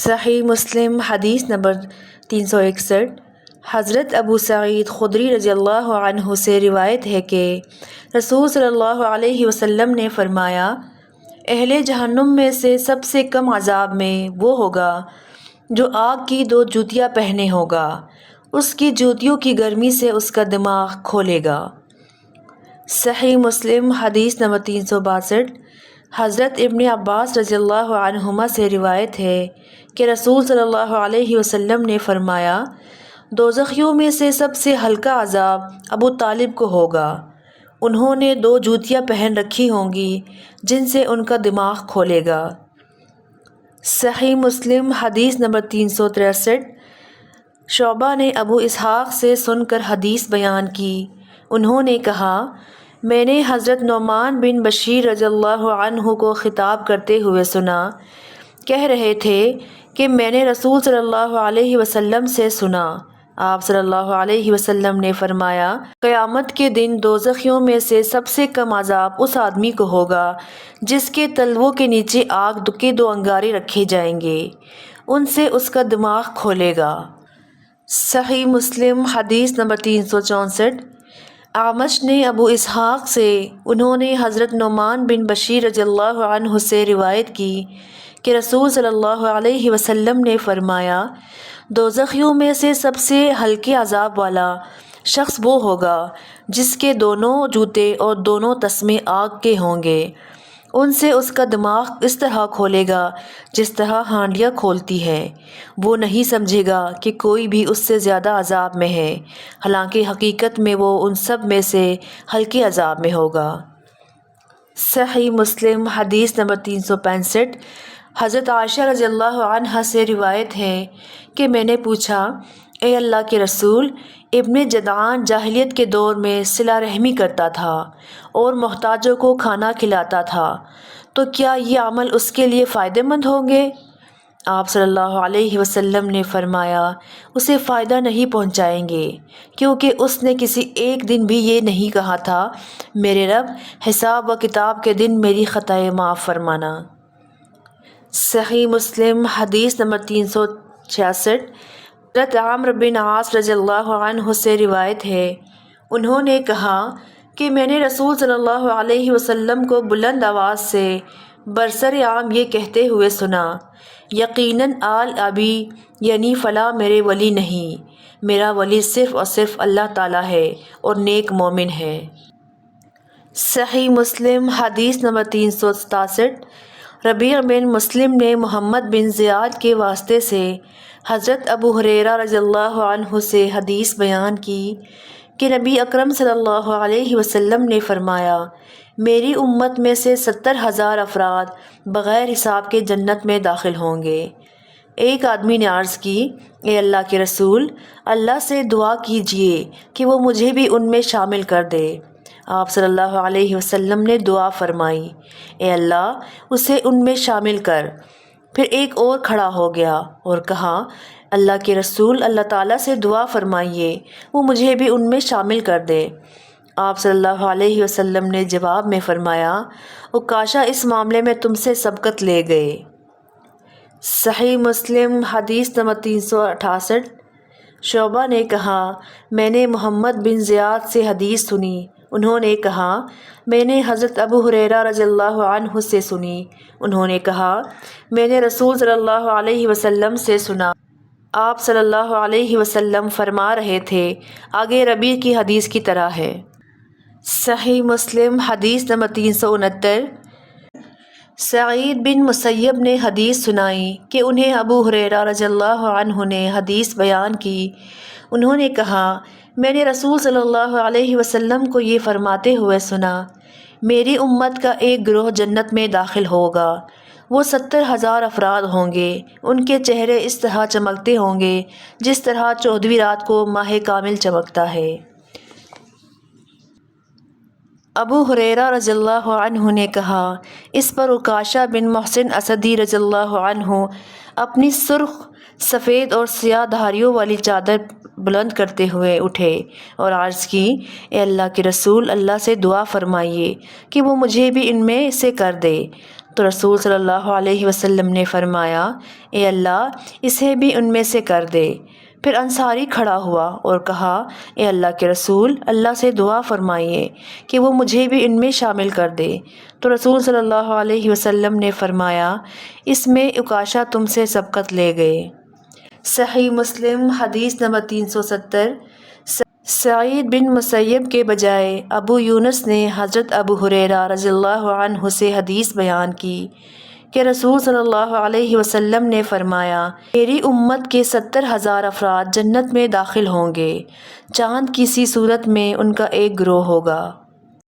صحیح مسلم حدیث نمبر 361۔ حضرت ابو سعید خدری رضی اللہ عنہ سے روایت ہے کہ رسول صلی اللہ علیہ وسلم نے فرمایا، اہل جہنم میں سے سب سے کم عذاب میں وہ ہوگا جو آگ کی 2 جوتیاں پہنے ہوگا، اس کی جوتیوں کی گرمی سے اس کا دماغ کھولے گا۔ صحیح مسلم حدیث نمبر 362۔ حضرت ابن عباس رضی اللہ عنہما سے روایت ہے کہ رسول صلی اللہ علیہ وسلم نے فرمایا، دوزخیوں میں سے سب سے ہلکا عذاب ابو طالب کو ہوگا، انہوں نے 2 جوتیاں پہن رکھی ہوں گی جن سے ان کا دماغ کھولے گا۔ صحیح مسلم حدیث نمبر 363۔ شعبہ نے ابو اسحاق سے سن کر حدیث بیان کی، انہوں نے کہا، میں نے حضرت نعمان بن بشیر رضی اللہ عنہ کو خطاب کرتے ہوئے سنا، کہہ رہے تھے کہ میں نے رسول صلی اللہ علیہ وسلم سے سنا، آپ صلی اللہ علیہ وسلم نے فرمایا، قیامت کے دن دوزخیوں میں سے سب سے کم عذاب اس آدمی کو ہوگا جس کے تلووں کے نیچے آگ کے 2 انگارے رکھے جائیں گے، ان سے اس کا دماغ کھولے گا۔ صحیح مسلم حدیث نمبر 364۔ اعمش نے ابو اسحاق سے، انہوں نے حضرت نعمان بن بشیر رضی اللہ عنہ سے روایت کی کہ رسول صلی اللہ علیہ وسلم نے فرمایا، دوزخیوں میں سے سب سے ہلکے عذاب والا شخص وہ ہوگا جس کے دونوں جوتے اور دونوں تسمے آگ کے ہوں گے، ان سے اس کا دماغ اس طرح کھولے گا جس طرح ہانڈیاں کھولتی ہے، وہ نہیں سمجھے گا کہ کوئی بھی اس سے زیادہ عذاب میں ہے، حالانکہ حقیقت میں وہ ان سب میں سے ہلکے عذاب میں ہوگا۔ صحیح مسلم حدیث نمبر 365۔ حضرت عائشہ رضی اللہ عنہا سے روایت ہے کہ میں نے پوچھا، اے اللہ کے رسول، ابن جدعان جاہلیت کے دور میں صلہ رحمی کرتا تھا اور محتاجوں کو کھانا کھلاتا تھا، تو کیا یہ عمل اس کے لیے فائدہ مند ہوں گے؟ آپ صلی اللہ علیہ وسلم نے فرمایا، اسے فائدہ نہیں پہنچائیں گے، کیونکہ اس نے کسی ایک دن بھی یہ نہیں کہا تھا، میرے رب حساب و کتاب کے دن میری خطائیں معاف فرمانا۔ صحیح مسلم حدیث نمبر 366۔ حضرت عمرو بن عاص رضی اللہ عنہ سے روایت ہے، انہوں نے کہا کہ میں نے رسول صلی اللہ علیہ وسلم کو بلند آواز سے برسر عام یہ کہتے ہوئے سنا، یقیناً آل ابی یعنی فلاں میرے ولی نہیں، میرا ولی صرف اور صرف اللہ تعالیٰ ہے اور نیک مومن ہے۔ صحیح مسلم حدیث نمبر 367۔ ربیع بن مسلم نے محمد بن زیاد کے واسطے سے حضرت ابو ہریرہ رضی اللہ عنہ سے حدیث بیان کی کہ نبی اکرم صلی اللہ علیہ وسلم نے فرمایا، میری امت میں سے 70,000 افراد بغیر حساب کے جنت میں داخل ہوں گے۔ ایک آدمی نے عرض کی، اے اللہ کے رسول، اللہ سے دعا کیجئے کہ وہ مجھے بھی ان میں شامل کر دے۔ آپ صلی اللہ علیہ وسلم نے دعا فرمائی، اے اللہ اسے ان میں شامل کر۔ پھر ایک اور کھڑا ہو گیا اور کہا، اللہ کے رسول، اللہ تعالیٰ سے دعا فرمائیے وہ مجھے بھی ان میں شامل کر دے۔ آپ صلی اللہ علیہ وسلم نے جواب میں فرمایا، عکاشہ اس معاملے میں تم سے سبقت لے گئے۔ صحیح مسلم حدیث نمبر 368۔ شعبہ نے کہا، میں نے محمد بن زیاد سے حدیث سنی، انہوں نے کہا، میں نے حضرت ابو ہریرہ رضی اللہ عنہ سے سنی، انہوں نے کہا، میں نے رسول صلی اللہ علیہ وسلم سے سنا، آپ صلی اللہ علیہ وسلم فرما رہے تھے، آگے ربیع کی حدیث کی طرح ہے۔ صحیح مسلم حدیث نمبر 369۔ سعید بن مسیب نے حدیث سنائی کہ انہیں ابو ہریرہ رضی اللہ عنہ نے حدیث بیان کی، انہوں نے کہا، میں نے رسول صلی اللہ علیہ وسلم کو یہ فرماتے ہوئے سنا، میری امت کا ایک گروہ جنت میں داخل ہوگا، وہ 70,000 افراد ہوں گے، ان کے چہرے اس طرح چمکتے ہوں گے جس طرح 14ویں رات کو ماہ کامل چمکتا ہے۔ ابو ہریرہ رضی اللہ عنہ نے کہا، اس پر عکاشہ بن محسن اسدی رضی اللہ عنہ اپنی سرخ، سفید اور سیاہ دھاریوں والی چادر بلند کرتے ہوئے اٹھے اور عرض کی، اے اللہ کے رسول، اللہ سے دعا فرمائیے کہ وہ مجھے بھی ان میں سے کر دے۔ تو رسول صلی اللہ علیہ وسلم نے فرمایا اے اللہ اسے بھی ان میں سے کر دے۔ پھر انصاری کھڑا ہوا اور کہا اے اللہ کے رسول اللہ سے دعا فرمائیے کہ وہ مجھے بھی ان میں شامل کر دے۔ تو رسول صلی اللہ علیہ وسلم نے فرمایا اس میں عکاشہ تم سے سبقت لے گئے۔ صحیح مسلم حدیث نمبر 370۔ سعید بن مسیب کے بجائے ابو یونس نے حضرت ابو ہریرہ رضی اللہ عنہ سے حدیث بیان کی کہ رسول صلی اللہ علیہ وسلم نے فرمایا میری امت کے 70,000 افراد جنت میں داخل ہوں گے، چاند کی سی صورت میں ان کا ایک گروہ ہوگا۔